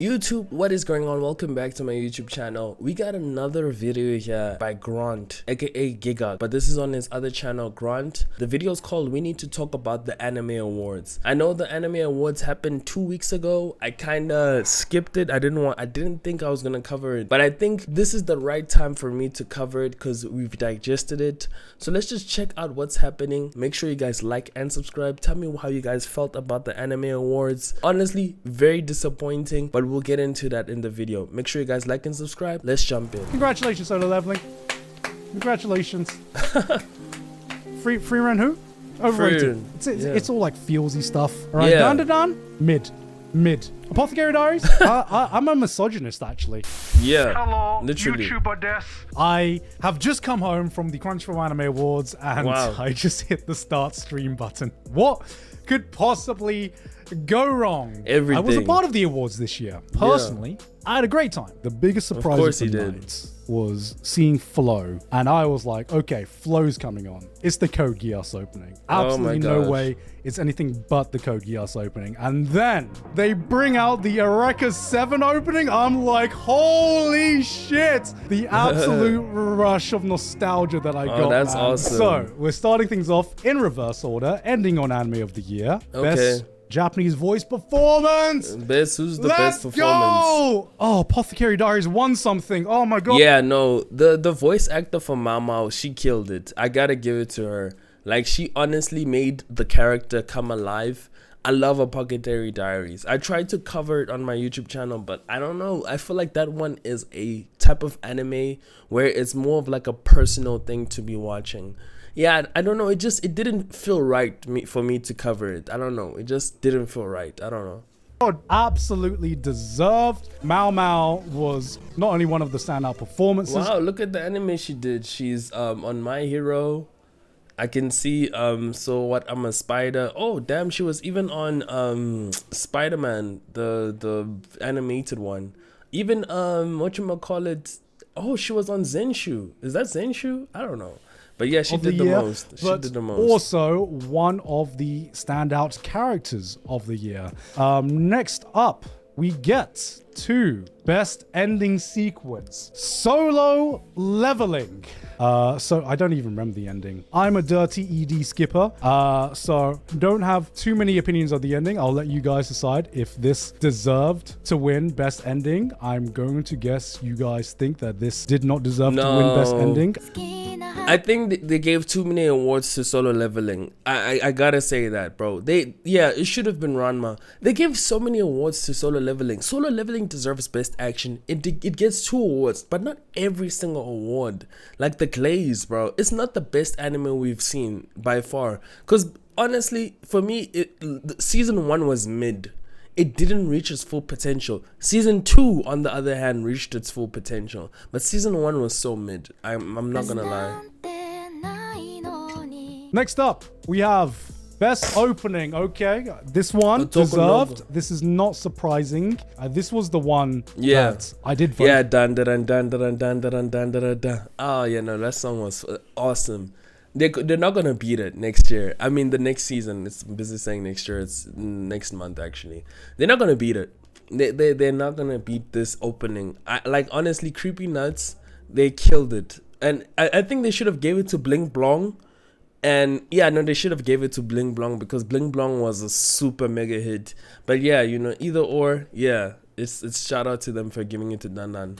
YouTube, what is going on? Welcome back to my YouTube channel. We got another video here by Grant, aka Giga, but this is on his other channel, Grant. The video is called We Need to Talk About the Anime Awards. I know the Anime Awards happened 2 weeks ago. I kinda skipped it. I didn't think I was gonna cover it, but I think this is the right time for me to cover it because we've digested it. So let's just check out what's happening. Make sure you guys like and subscribe. Tell me how you guys felt about the Anime Awards. Honestly, very disappointing, but we'll get into that in the video. Make sure you guys like and subscribe. Let's jump in. Congratulations, Solo Leveling. Congratulations. free run who? Overrated. It's all like feelsy stuff. All right, Yeah. Dan. Mid. Apothecary Diaries? I'm a misogynist, actually. Yeah, Hello, literally. YouTuber des. I have just come home from the Crunchyroll Anime Awards and Wow. I just hit the start stream button. What could possibly go wrong? Everything. I was a part of the awards this year. Personally, I had a great time. The biggest surprise course of you the did. night was seeing Flow, and I was like, okay, Flow's coming on. It's the Code Geass opening. Absolutely no gosh. way it's anything but the Code Geass opening. And then they bring out the Eureka 7 opening. I'm like, holy shit! The absolute rush of nostalgia that I got. That's man. awesome. So we're starting things off in reverse order, ending on Anime of the Year. Okay. Best Japanese voice performance. Who's the Let's best performance? go! Oh, Apothecary Diaries won something. Oh my god. Yeah, no, the voice actor for Mao, she killed it. I gotta give it to her. Like, she honestly made the character come alive. I love Apothecary Diaries. I tried to cover it on my YouTube channel, but I don't know. I feel like that one is a type of anime where it's more of like a personal thing to be watching. Yeah, I don't know. It didn't feel right for me to cover it. I don't know. It just didn't feel right. I don't know. Absolutely deserved. Mao was not only one of the standout performances. Wow, look at the anime she did. She's on My Hero. I can see So What, I'm a Spider. Oh damn, she was even on Spider-Man, the animated one. Even whatchamacallit, oh, she was on Zenshu. Is that Zenshu? I don't know. But yeah, she did the most. She did the most. Also, one of the standout characters of the year. Next up, we get to Best Ending Sequence. Solo Leveling. So I don't even remember the ending. I'm a dirty ED skipper, so don't have too many opinions of the ending. I'll let you guys decide if this deserved to win Best Ending. I'm going to guess you guys think that this did not deserve to win Best Ending. I think they gave too many awards to Solo Leveling. I gotta say that, bro. It should have been Ranma. They gave so many awards to Solo Leveling. Solo Leveling deserves Best Action. It gets 2 awards, but not every single award. Like the Glaze, bro. It's not the best anime we've seen by far. Because honestly, for me, season 1 was mid. It didn't reach its full potential. Season 2, on the other hand, reached its full potential. But season 1 was so mid. I'm not gonna lie. Next up, we have Best Opening. Okay, this one Otoko deserved. Nobu. This is not surprising. This was the one Yeah. that I did vote. Yeah, dun dun dun dun dun dun dun dun dun. Oh yeah, no, that song was awesome. They're not gonna beat it next year. I mean, the next season. It's busy saying next year. It's next month actually. They're not gonna beat it. They're not gonna beat this opening. Honestly, Creepy Nuts, they killed it. And I think they should have gave it to Bling Blong. And yeah, no, they should have gave it to Bling Blong because Bling Blong was a super mega hit. But yeah, you know, either or, yeah, it's shout out to them for giving it to Dan Dan.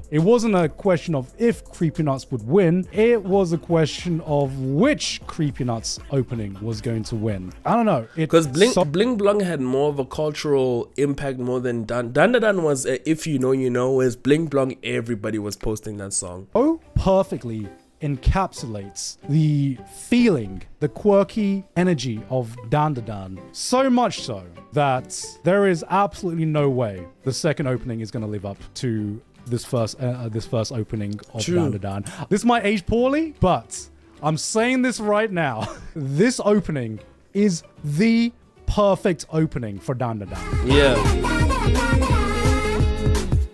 It wasn't a question of if Creepy Nuts would win. It was a question of which Creepy Nuts opening was going to win. I don't know. Because Bling Blong had more of a cultural impact more than Dan Dan was. If you know, you know. Whereas Bling Blong, everybody was posting that song. Oh, perfectly encapsulates the feeling, the quirky energy of Dandadan. So much so that there is absolutely no way the second opening is going to live up to this first opening of Dandadan. This might age poorly, but I'm saying this right now. This opening is the perfect opening for Dandadan. Yeah.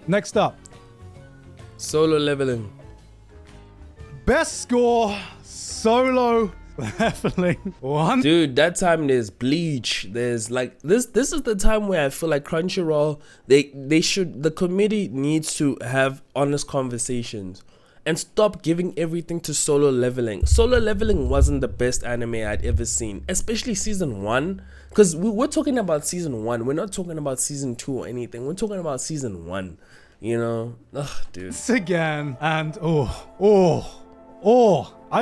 Next up, Solo Leveling. Best Score Solo leveling 1. Dude, that time there's Bleach. There's like this is the time where I feel like Crunchyroll, the committee needs to have honest conversations and stop giving everything to Solo Leveling. Solo Leveling wasn't the best anime I'd ever seen, especially season 1, because we're talking about season 1. We're not talking about season 2 or anything. We're talking about season 1, you know? Ugh, dude. It's again, and I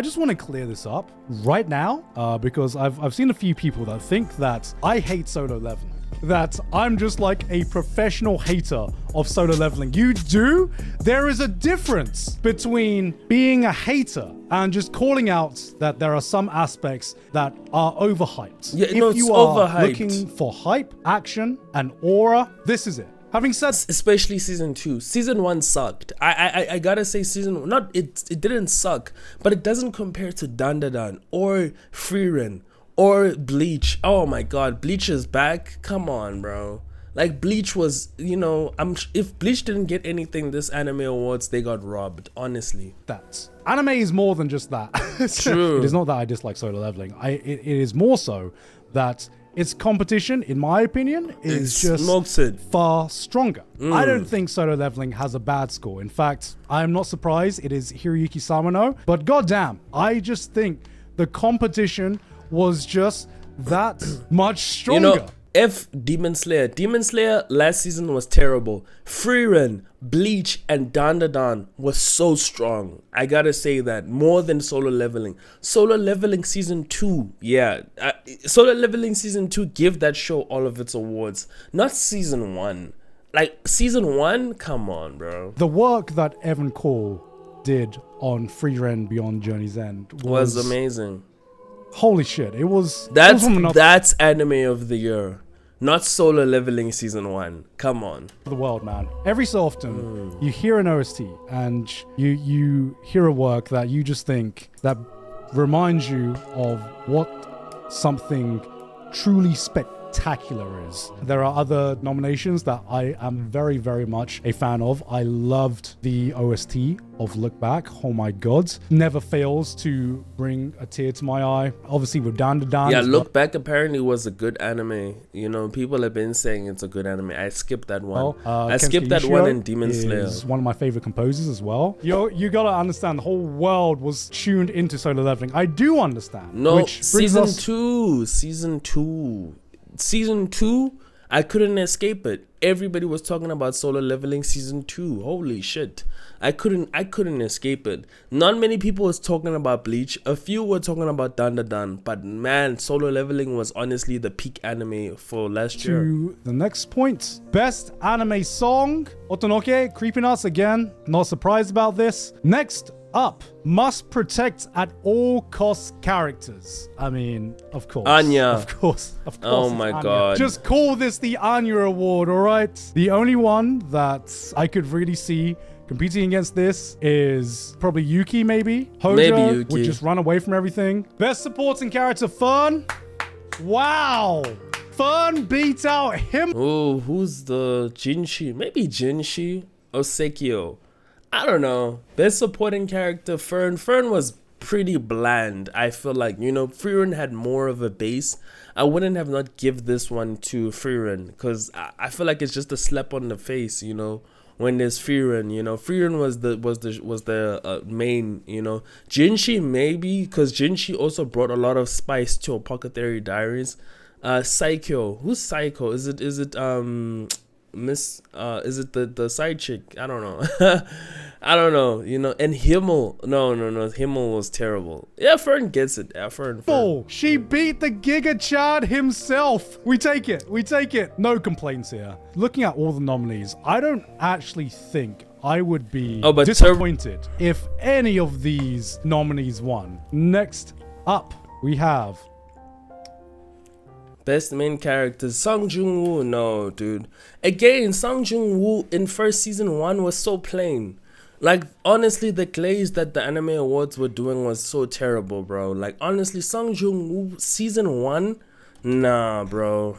just want to clear this up right now, because I've seen a few people that think that I hate Solo Leveling, that I'm just like a professional hater of Solo Leveling. You do? There is a difference between being a hater and just calling out that there are some aspects that are overhyped. Yeah, if no, it's you are overhyped. looking for hype, action, and aura, this is it. Having said, especially season 2, season 1 sucked. I gotta say season, not it didn't suck, but it doesn't compare to Dandadan or Frieren or Bleach. Oh my god, Bleach is back. Come on, bro. Like, Bleach was, you know, if Bleach didn't get anything this anime awards, they got robbed, honestly. that anime is more than just that. True. It is not that I dislike Solo Leveling. It is more so that its competition, in my opinion, is just smokes it. far stronger. I don't think Solo Leveling has a bad score. In fact, I am not surprised it is Hiroyuki Samano. But goddamn, I just think the competition was just that much stronger. You know, F Demon Slayer. Demon Slayer last season was terrible. Frieren, Bleach, and Dandadan was so strong. I gotta say that. More than Solo Leveling. Solo Leveling season 2. Yeah. Solo Leveling season 2, give that show all of its awards. Not season 1. Like, season 1? Come on, bro. The work that Evan Cole did on Frieren Beyond Journey's End Was amazing. Holy shit. It was from another That's anime of the year. Not Solo Leveling season 1. Come on. the world, man. Every so often, you hear an OST and you hear a work that you just think that reminds you of what something truly spectacular is. There are other nominations that I am very, very much a fan of. I loved the OST of Look Back. Oh my god. Never fails to bring a tear to my eye. Obviously with Dandadan. Yeah, Look Back apparently was a good anime. You know, people have been saying it's a good anime. I skipped that one. I skipped that one in Demon Slayer. Is one of my favorite composers as well. You gotta understand, the whole world was tuned into Solo Leveling. I do understand. No, which brings season us 2. Season 2, I couldn't escape it. Everybody was talking about Solo Leveling season 2. Holy shit. I couldn't escape it. Not many people was talking about Bleach. A few were talking about Dandadan, but man, Solo Leveling was honestly the peak anime for last year. to the next point. Best anime song. Otonoke, Creeping Us again. Not surprised about this. Next up, must protect at all costs characters. I mean, of course. Anya. Of course. Oh it's my Anya. God. Just call this the Anya Award, alright? The only one that I could really see competing against this is probably Yuki, maybe. Hojo Maybe Yuki. would just run away from everything. Best supporting character, Fern. Wow. Fern beat out him. Oh, who's the Jinshi? Maybe Jinshi or Sekio. I don't know. Best supporting character, Fern. Fern was pretty bland. I feel like, you know, Frieren had more of a base. I wouldn't have not give this one to Frieren because I feel like it's just a slap on the face, you know. When there's Frieren, you know, Frieren was the main, you know. Jinshi maybe, because Jinshi also brought a lot of spice to Apothecary Diaries. Psycho, who's Psycho? Is it is it the side chick? I don't know. I don't know, you know. And Himmel, no, Himmel was terrible. Yeah, Fern gets it. Yeah, Fern. Oh, she beat the Giga Chad himself. We take it. No complaints here. Looking at all the nominees, I don't actually think I would be disappointed if any of these nominees won. Next up, we have Best main characters, Song Joong-woo. No, dude. Again, Song Joong-woo in first season 1 was so plain. Like, honestly, the glaze that the anime awards were doing was so terrible, bro. Like, honestly, Song Joong-woo season 1, nah, bro.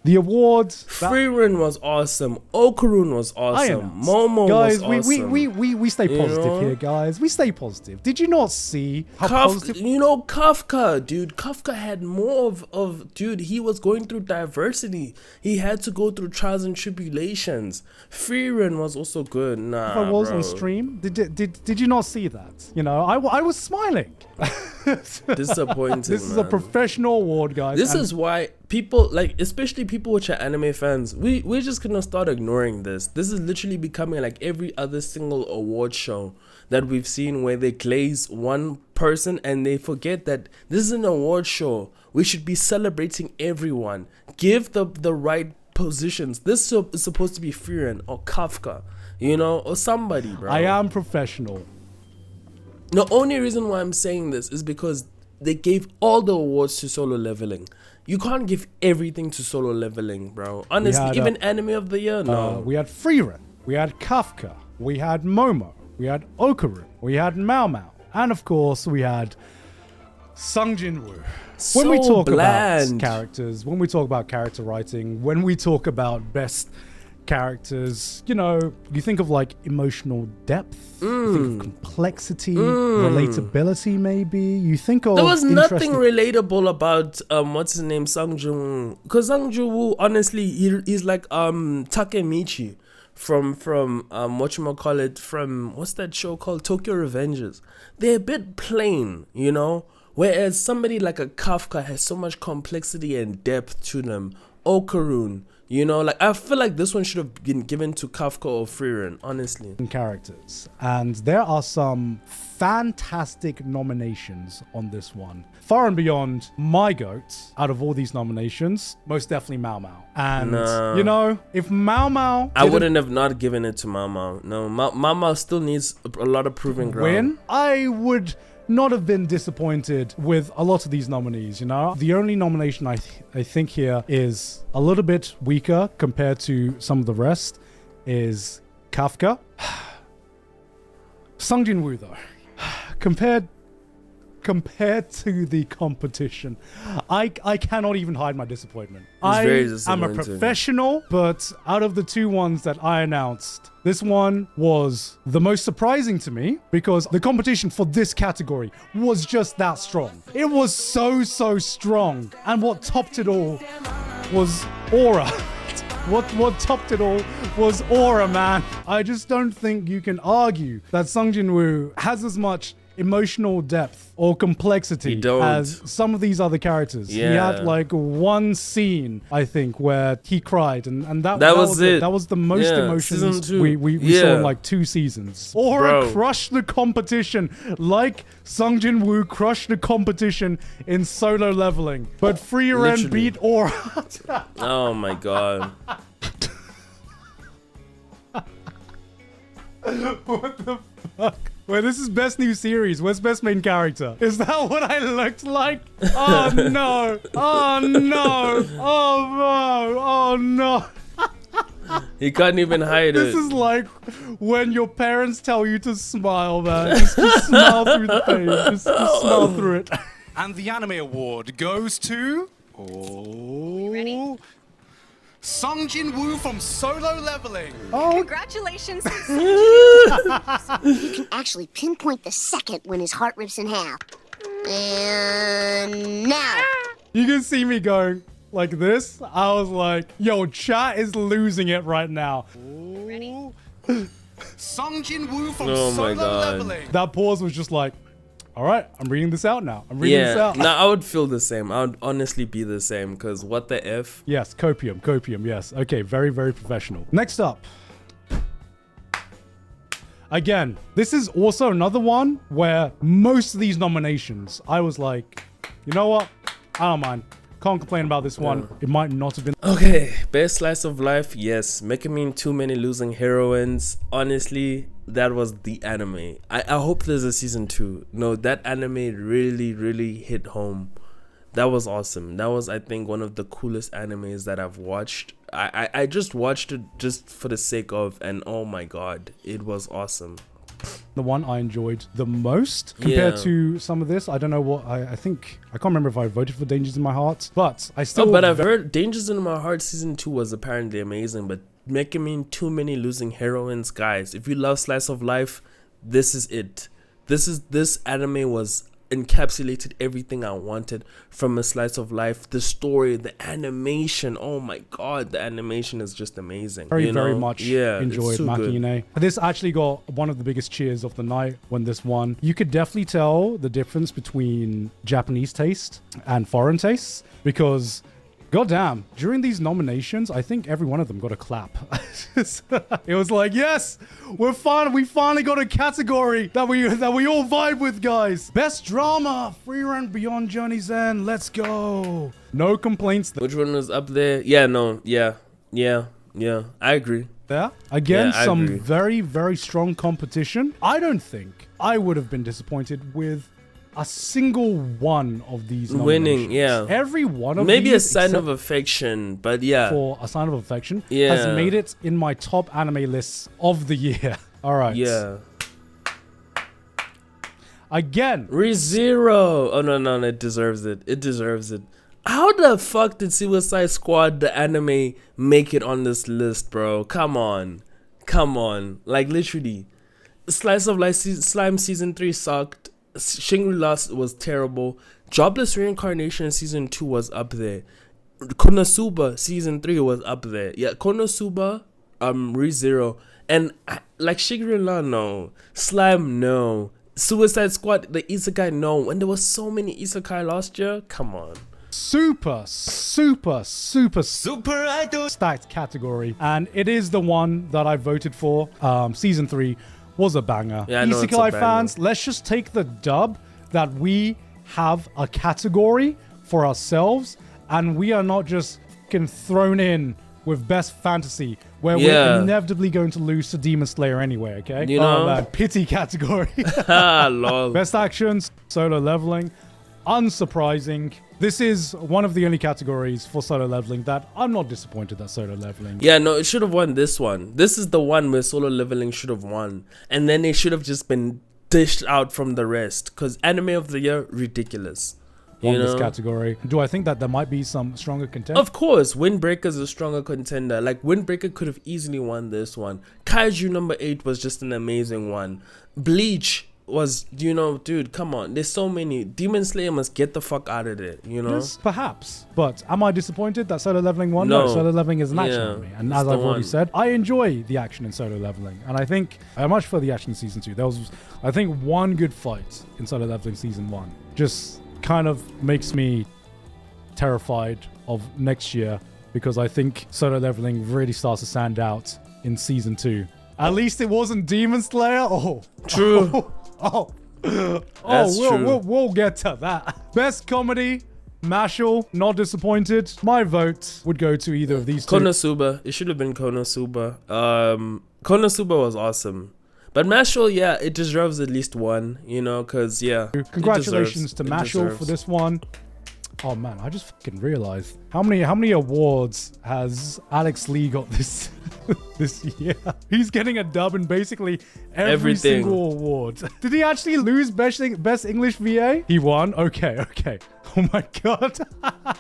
The awards. Frieren was awesome. Okarun was awesome. Momo guys, was awesome. we stay positive know? here, guys. We stay positive. Did you not see how positive? You know, Kafka, dude. Kafka had more of dude. He was going through diversity. He had to go through trials and tribulations. Frieren was also good. Nah, I was bro. on stream. Did you not see that? You know, I was smiling. Disappointing. This is a man. professional award, guys. This and is why people, like, especially people which are anime fans, we're just gonna start ignoring this. This is literally becoming like every other single award show that we've seen where they glaze one person and they forget that this is an award show. We should be celebrating everyone. Give the right positions. This is supposed to be Frieren or Kafka, you know, or somebody, bro. I am professional. The only reason why I'm saying this is because they gave all the awards to Solo Leveling. You can't give everything to Solo Leveling, bro. Honestly, had, even Anime of the Year, no. We had Frieren, we had Kafka, we had Momo, we had Okarun, we had Mao Mao, and of course we had Sung Jin-woo. When we So talk bland. about characters, when we talk about character writing, when we talk about best characters, you know, you think of like emotional depth, you think of complexity, relatability maybe, you think of There was nothing interesting- relatable about what's his name, Sung Jin-woo. Because Sung Jin-woo, honestly, he's like Takemichi from whatchamacallit, from what's that show called, Tokyo Revengers. They're a bit plain, you know, whereas somebody like a Kafka has so much complexity and depth to them. Okarun, you know, like, I feel like this one should have been given to Kafka or Frieren, honestly. characters, and there are some fantastic nominations on this one. Far and beyond my goat out of all these nominations, most definitely Mao Mao. And Nah. you know, if Mao Mao I didn't wouldn't have not given it to Mama. No, Mama still needs a lot of proving ground. win, I would not have been disappointed with a lot of these nominees. You know, the only nomination I think here is a little bit weaker compared to some of the rest is Kafka. Sung Jin-woo though, compared to the competition, I cannot even hide my disappointment. I very am a disappointing. professional, but out of the two ones that I announced, this one was the most surprising to me because the competition for this category was just that strong. It was so strong. And what topped it all was Aura. What topped it all was Aura, man. I just don't think you can argue that Sung Jin-woo has as much emotional depth or complexity He don't. as some of these other characters. He Yeah. had like one scene, I think, where he cried, and that was it. That was the most Yeah, emotions season two. we saw Yeah. in like 2 seasons. Aura Bro. crushed the competition like Sung Jin-woo crushed the competition in Solo Leveling. But Frieren Literally. beat Aura. Oh my god. What the fuck? Well, this is best new series. Where's best main character? Is that what I looked like? Oh no! Oh no! Oh no! Oh no! He can't even hide This it. is like when your parents tell you to smile, man. Just smile through the pain. Just smile through it. And the anime award goes to... Oh... Sung Jin-woo from Solo Leveling. Congratulations. You can actually pinpoint the second when his heart rips in half. And now. You can see me going like this. I was like, yo, chat is losing it right now. Sung Jin-woo from Oh my Solo God. Leveling. That pause was just like, all right, I'm reading this out now. I'm reading this Yeah, out. no, I would feel the same. I would honestly be the same because what the F? Yes, copium, yes. Okay, very professional. Next up. Again, this is also another one where most of these nominations, I was like, you know what? I don't mind. Can't complain about this one. It might not have been. Okay, best slice of life, yes. Megumin, too many losing heroines. Honestly, that was the anime. I hope there's a season 2. No, that anime really hit home. That was awesome. That was, I think, one of the coolest animes that I've watched. I just watched it just for the sake of, and oh my god, it was awesome. the one I enjoyed the most compared Yeah. to some of this. I don't know what I think. I can't remember if I voted for Dangers in My Heart, but I still. Oh, but I've heard Dangers in My Heart season 2 was apparently amazing, but making me too many losing heroines, guys. If you love slice of life, this is it. This anime was encapsulated everything I wanted from a slice of life. The story, the animation, oh my god, the animation is just amazing. very, you very know? much yeah, enjoyed it's too good. Makine. This actually got one of the biggest cheers of the night when this won. You could definitely tell the difference between Japanese taste and foreign tastes because goddamn, during these nominations, I think every one of them got a clap. It was like, yes, we finally got a category that we all vibe with, guys. Best drama, Free Run Beyond Journey's End. Let's go. No complaints Which one was up there? Yeah, no, yeah. I agree. there. Again, Yeah, I some agree. very, very strong competition. I don't think I would have been disappointed with a single one of these Winning, nominations. yeah. Every one of Maybe a these, sign except of affection, but yeah. for A Sign of Affection, has Yeah. made it in my top anime lists of the year. All right. Yeah. Again, ReZero. Oh no, it deserves it. It deserves it. How the fuck did Suicide Squad the anime make it on this list, bro? Come on. Like literally, Slice of Life Slime season 3 sucked. Shangri-La was terrible. Jobless Reincarnation season 2 was up there. Konosuba season 3 was up there. Yeah, Konosuba, ReZero, and like Shangri-La, no. Slime, no. Suicide Squad, the isekai, no. And there was so many isekai last year. Come on. super stacked category, and it is the one that I voted for. Season 3 was a banger. Yeah, I know it's a Isekai banger. fans, let's just take the dub that we have a category for ourselves, and we are not just fucking thrown in with best fantasy, where Yeah. we're inevitably going to lose to Demon Slayer anyway. Okay, You know? Oh, man. Pity category. Ah, lol. Best actions, Solo Leveling. Unsurprising. This is one of the only categories for Solo Leveling that I'm not disappointed that Solo Leveling. Yeah, no, it should have won this one. This is the one where Solo Leveling should have won. And then it should have just been dished out from the rest. Because Anime of the Year, ridiculous. Won You this know? category. Do I think that there might be some stronger contenders? Of course, Windbreaker's a stronger contender. Like, Windbreaker could have easily won this one. Kaiju number 8 was just an amazing one. Bleach was, you know, dude, come on. There's so many. Demon Slayer must get the fuck out of there, you know? Yes, perhaps. But am I disappointed that Solo Leveling won? No. Solo Leveling is an action Yeah, anime. And it's as the I've already one. said, I enjoy the action in Solo Leveling. And I think I much prefer the action in Season 2. There was, I think, one good fight in Solo Leveling Season 1. Just kind of makes me terrified of next year because I think Solo Leveling really starts to stand out in Season 2. At least it wasn't Demon Slayer. Oh. True. Oh. That's true. We'll get to that. Best comedy, Mashal, not disappointed. My vote would go to either of these two. Konosuba. It should have been Konosuba. Konosuba was awesome. But Mashal, yeah, it deserves at least one, you know, because, yeah. it Congratulations deserves- to it Mashal for deserves. this one. Oh man, I just fucking realized how many awards has Alex Lee got this this year? He's getting a dub in basically every Everything. single award. Did he actually lose best English VA? He won. Okay. Oh my god.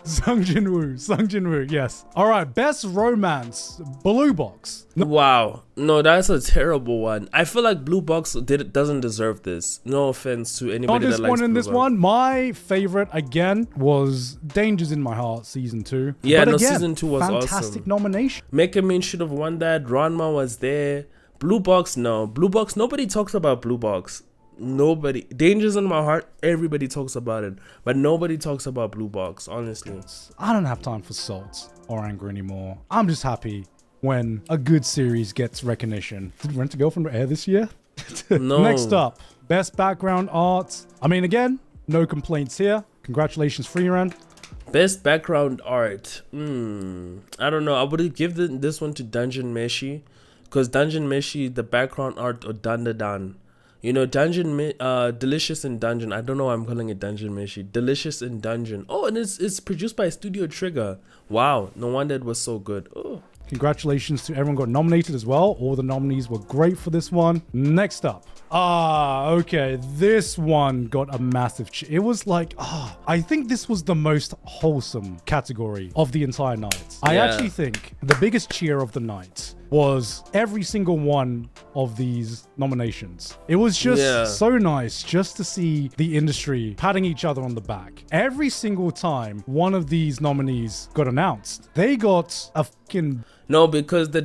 Sung Jin-woo, yes. All right, best romance, Blue Box. Wow. No, that's a terrible one. I feel like Blue Box doesn't deserve this. No offense to Not anybody that likes disappointed in Blue this Box. one. My favorite again was Dangers in My Heart season 2. Yeah, But no, again, season 2 was fantastic awesome. nomination. Megamin should have won that. Ranma was there. Blue Box, no. Blue Box, nobody talks about Blue Box. Nobody. Dangers in My Heart, everybody talks about it. But nobody talks about Blue Box, honestly. I don't have time for salt or anger anymore. I'm just happy when a good series gets recognition. Did Rent a Girlfriend air this year? No. Next up, best background art. I mean, again, no complaints here. Congratulations, Freerun. Best background art. I don't know. I would give this one to Dungeon Meshi. Because Dungeon Meshi, the background art, or Dandadan. You know, Delicious in Dungeon. I don't know why I'm calling it Dungeon Meshi. Delicious in Dungeon. Oh, and it's produced by Studio Trigger. Wow, no wonder it was so good. Oh. Congratulations to everyone got nominated as well. All the nominees were great for this one. Next up. Okay. This one got a massive it was like, I think this was the most wholesome category of the entire night. I actually think the biggest cheer of the night was every single one of these nominations. It was just so nice just to see the industry patting each other on the back. Every single time one of these nominees got announced, they got a fucking... No, because the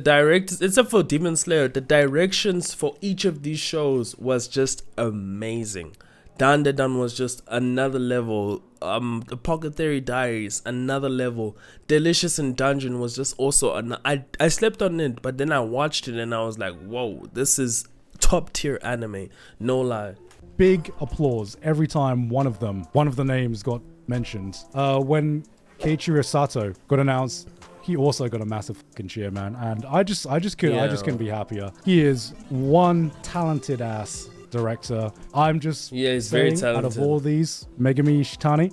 except for Demon Slayer, the directions for each of these shows was just amazing. Dandadan was just another level. The Pocket Theory Diaries, another level. Delicious in Dungeon was just also I slept on it, but then I watched it and I was like, whoa, this is top tier anime. No lie. Big applause every time one of the names got mentioned. When Keiichiro Sato got announced, he also got a massive fucking cheer, man. And I just couldn't be happier. He is one talented ass director. I'm just he's saying, very talented. out of all these, Megami Shitani,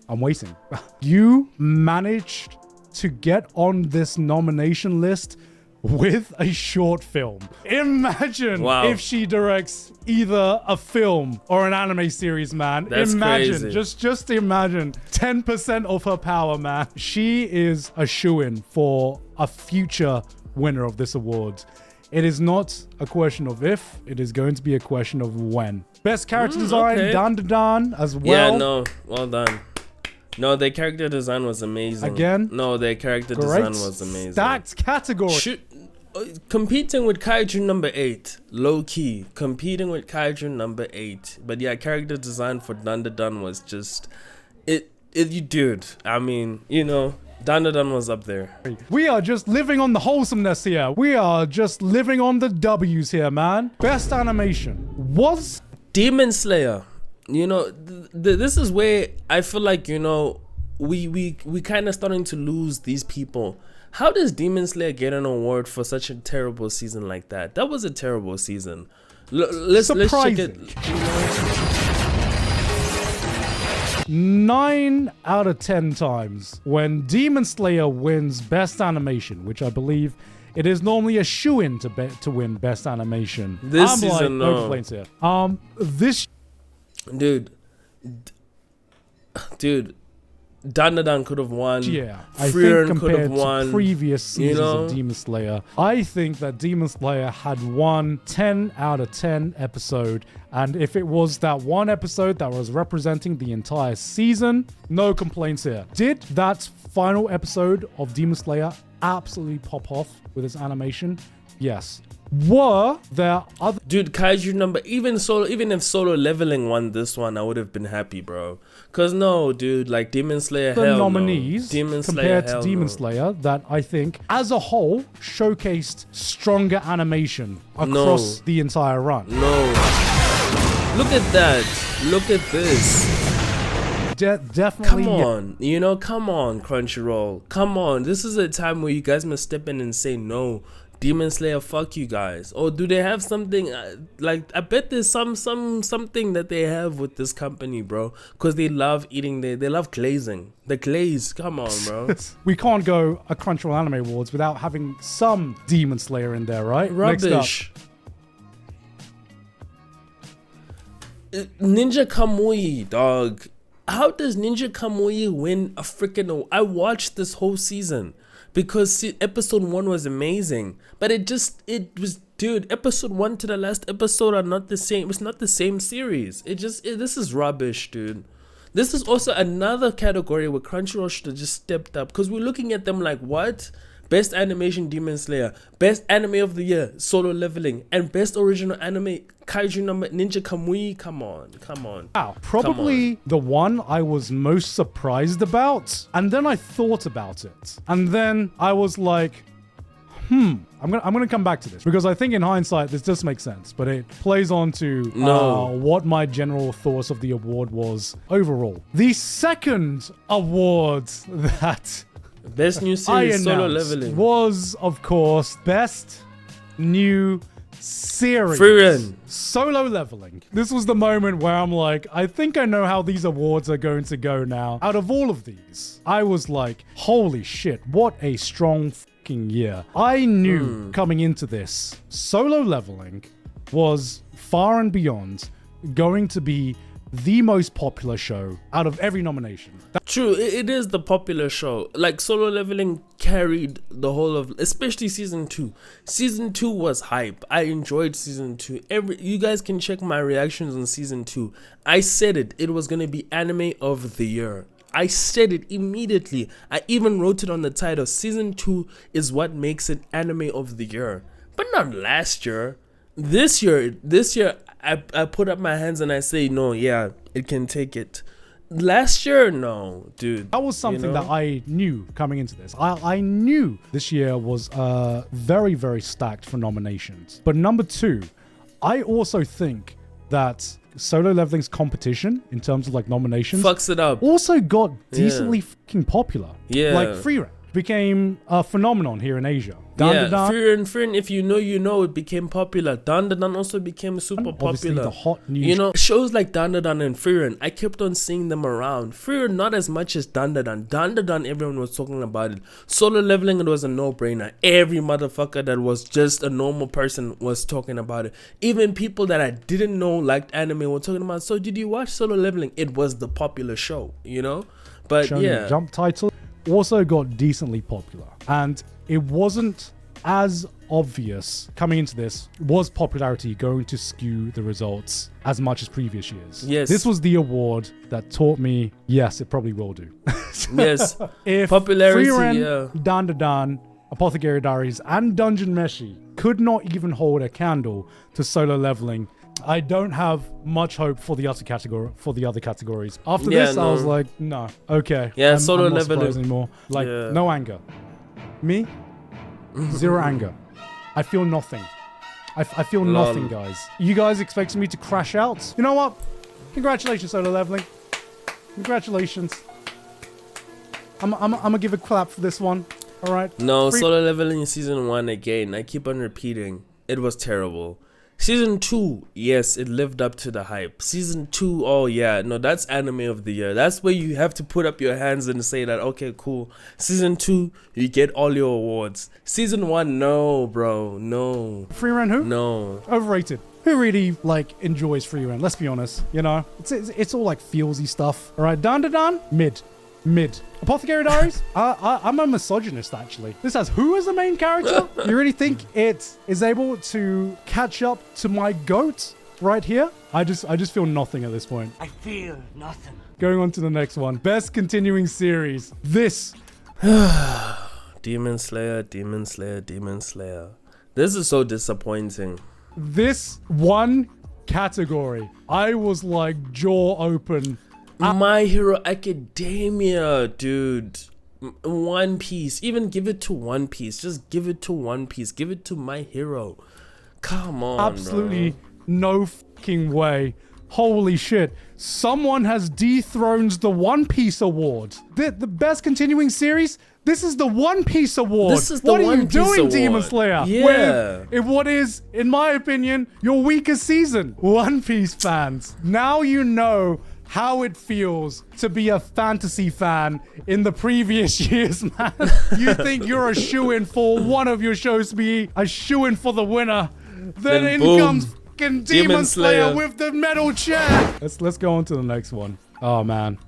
I'm waiting. You managed to get on this nomination list with a short film. Imagine if she directs either a film or an anime series, man. That's imagine, crazy. just imagine 10% of her power, man. She is a shoo-in for a future winner of this award. It is not a question of if, it is going to be a question of when. Best character design, Dandadan as well. Yeah, no, well done. No, their character design was amazing. Again? No, their character design was amazing. Stacked category. Competing with Kaiju number 8, low key. Competing with Kaiju number 8. But yeah, character design for Dandadan was just dude. I mean, you know, Dandadan was up there. We are just living on the wholesomeness here. We are just living on the W's here, man. Best animation was Demon Slayer. You know, this is where I feel like, you know, we kind of starting to lose these people. How does Demon Slayer get an award for such a terrible season like that? That was a terrible season. Let's check it. 9 out of 10 times when Demon Slayer wins Best Animation, which I believe it is normally a shoo-in to win Best Animation. This I'm season, no no. complaints here. This dude, Dandadan could have won. Yeah, I Frieren think could have compared won. to previous seasons you know? of Demon Slayer, I think that Demon Slayer had one 10 out of 10 episode, and if it was that one episode that was representing the entire season, no complaints here. Did that final episode of Demon Slayer absolutely pop off with its animation? Yes. Were there other... Dude, Kaiju number... Even if Solo Leveling won this one, I would have been happy, bro. Because no, dude, like Demon Slayer, the hell nominees no. Demon Slayer, compared to hell Demon no. Slayer that I think as a whole showcased stronger animation across the entire run. No. Look at that. Look at this. Definitely. Come on. You know, come on, Crunchyroll. Come on. This is a time where you guys must step in and say no. Demon Slayer, fuck you guys. Or do they have something like, I bet there's something that they have with this company, bro, because they love eating they love glazing. The glaze, come on, bro. We can't go a Crunchyroll Anime Awards without having some Demon Slayer in there, right? Rubbish. Ninja Kamui, dog. How does Ninja Kamui win a freaking... I watched this whole season because episode 1 was amazing, but it was, dude, episode 1 to the last episode are not the same. It's not the same series. This is rubbish, dude. This is also another category where Crunchyroll should have just stepped up, because we're looking at them like, what? Best animation, Demon Slayer. Best anime of the year, Solo Leveling. And best original anime, Kaiju number Ninja Kamui. Come on. Wow, probably the one I was most surprised about. And then I thought about it. And then I was like, I'm gonna come back to this, because I think in hindsight this does make sense, but it plays on to what my general thoughts of the award was overall. The second award that Best new series, Solo announced Leveling. was, of course, Best New series. Frieren. Solo Leveling. This was the moment where I'm like, I think I know how these awards are going to go now. Out of all of these, I was like, holy shit, what a strong fucking year. I knew coming into this, Solo Leveling was far and beyond going to be the most popular show out of every nomination. True, it is the popular show. Like Solo Leveling carried the whole of, especially season 2. Season 2 was hype. I enjoyed season 2. You guys can check my reactions on season 2. I said it was gonna be anime of the year. I said it immediately. I even wrote it on the title. Season 2 is what makes it anime of the year. But not last year. This year, I put up my hands and I say, no, yeah, it can take it. Last year, no, dude. That was something you know? that I knew coming into this. I knew this year was very, very stacked for nominations. But number 2, I also think that Solo Leveling's competition in terms of like nominations Fucks it up. also got decently fucking popular. Yeah. Like Frieren became a phenomenon here in Asia. Yeah, Dandadan, Frieren, if you know, it became popular. Dandadan also became super obviously popular. the hot new You know, shows like Dandadan and Frieren, I kept on seeing them around. Frieren, not as much as Dandadan. Dandadan, everyone was talking about it. Solo Leveling, it was a no-brainer. Every motherfucker that was just a normal person was talking about it. Even people that I didn't know liked anime were talking about, so did you watch Solo Leveling? It was the popular show, you know? But Shonen yeah. Jump title also got decently popular, and it wasn't as obvious coming into this. Was popularity going to skew the results as much as previous years? Yes. This was the award that taught me, yes, it probably will do. Yes. If Popularity, Frieren, yeah. Dandadan, Apothecary Diaries, and Dungeon Meshi could not even hold a candle to Solo Leveling, I don't have much hope for the other categories. After Yeah, this, I was no. like, no, okay. Yeah, Solo I'm not Leveling. surprised anymore. Like, Yeah. no anger. Me, zero anger. I feel nothing. I feel Lol. nothing, guys. You guys expecting me to crash out? You know what? Congratulations, Solo Leveling. Congratulations. I'm gonna give a clap for this one. All right. No, Free- Solo Leveling season 1 again. I keep on repeating. It was terrible. Season 2, yes, it lived up to the hype. Season 2, oh yeah, no, that's anime of the year. That's where you have to put up your hands and say that, okay, cool. Season 2, you get all your awards. Season 1, no, bro, no, Frieren who? no. Overrated. Who really like enjoys Frieren? Let's be honest. You know, it's all like feelsy stuff. All right, Dandadan, mid. Apothecary Diaries, I'm a misogynist actually. This has who as the main character? You really think it is able to catch up to my goat right here? I just feel nothing at this point. I feel nothing. Going on to the next one. Best continuing series. This Demon Slayer, Demon Slayer, Demon Slayer. This is so disappointing. one category. I was like jaw open. My Hero Academia, dude. One Piece. Even give it to One Piece. Just give it to One Piece. Give it to My Hero. Come on, Absolutely bro. no fucking way. Holy shit. Someone has dethroned the One Piece Award. The best continuing series? This is the One Piece Award. This is the what One are you Piece doing, Award. Demon Slayer? Yeah. With what is, in my opinion, your weakest season. One Piece fans. Now you know how it feels to be a fantasy fan in the previous years, man. You think you're a shoo-in for one of your shows to be a shoo-in for the winner. Then in boom. comes fucking Demon Demon Slayer Slayer. with the metal chair. Let's go on to the next one. Oh man.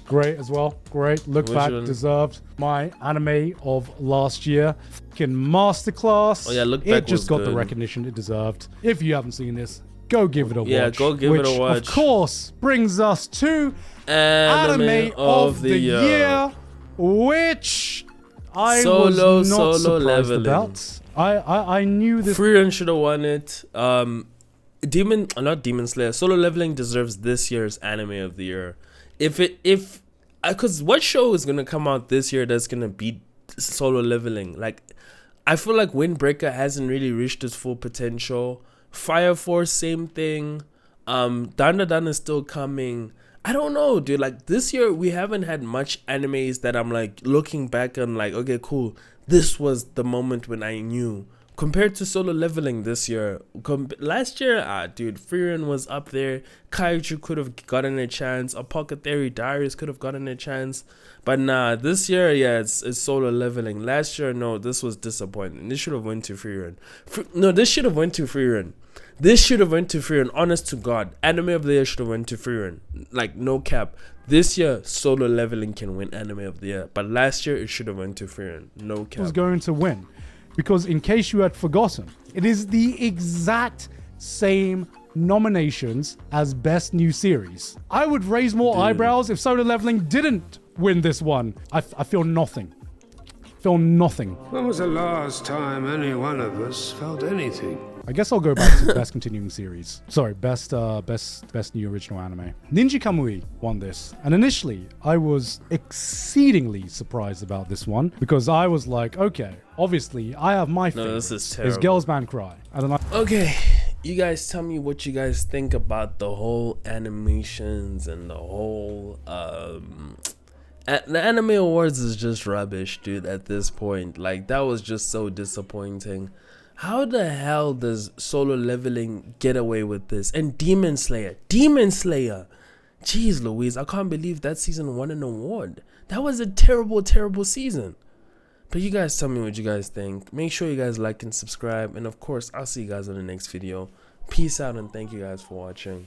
Great as well. Great. Look Which back, one? deserved. My anime of last year. Fucking masterclass. Oh, yeah, Look It Back just was got the good. recognition it deserved. If you haven't seen this, go give it a watch. Yeah, go give it a which, watch. Of course, brings us to Anime of the year, which I Solo was not surprised Leveling. about. I knew this. Frieren should have won it. Not Demon Slayer. Solo Leveling deserves this year's anime of the year. Because what show is gonna come out this year that's gonna beat Solo Leveling? Like, I feel like Windbreaker hasn't really reached its full potential. Fire Force, same thing. Dandadan is still coming. I don't know, dude. Like, this year we haven't had much animes that I'm like looking back and like, okay, cool. This was the moment when I knew. compared to Solo Leveling this year, last year, dude, Frieren was up there. Kaiju could have gotten a chance. Apothecary Diaries could have gotten a chance. But nah, this year, yeah, it's Solo Leveling. Last year, no, this was disappointing. This should have went to Frieren. No, this should have went to Frieren. This should have went to Frieren. Honest to God, Anime of the Year should have went to Frieren. Like, no cap. This year, Solo Leveling can win Anime of the Year. But last year, it should have went to Frieren. No cap. Was going to win. Because in case you had forgotten, it is the exact same nominations as Best New Series. I would raise more eyebrows if Solo Leveling didn't win this one. I feel nothing. Feel nothing. When was the last time any one of us felt anything? I guess I'll go back to Best Continuing Series. Sorry, Best New Original Anime. Ninja Kamui won this. And initially, I was exceedingly surprised about this one because I was like, okay, obviously, I have my favorite. No, this is terrible. It's Girls Band Cry. And then Okay, you guys tell me what you guys think about the whole animations and the whole the Anime Awards is just rubbish, dude, at this point. Like, that was just so disappointing. How the hell does Solo Leveling get away with this? And Demon Slayer. Jeez Louise, I can't believe that season won an award. That was a terrible, terrible season. But you guys tell me what you guys think. Make sure you guys like and subscribe. And of course, I'll see you guys on the next video. Peace out and thank you guys for watching.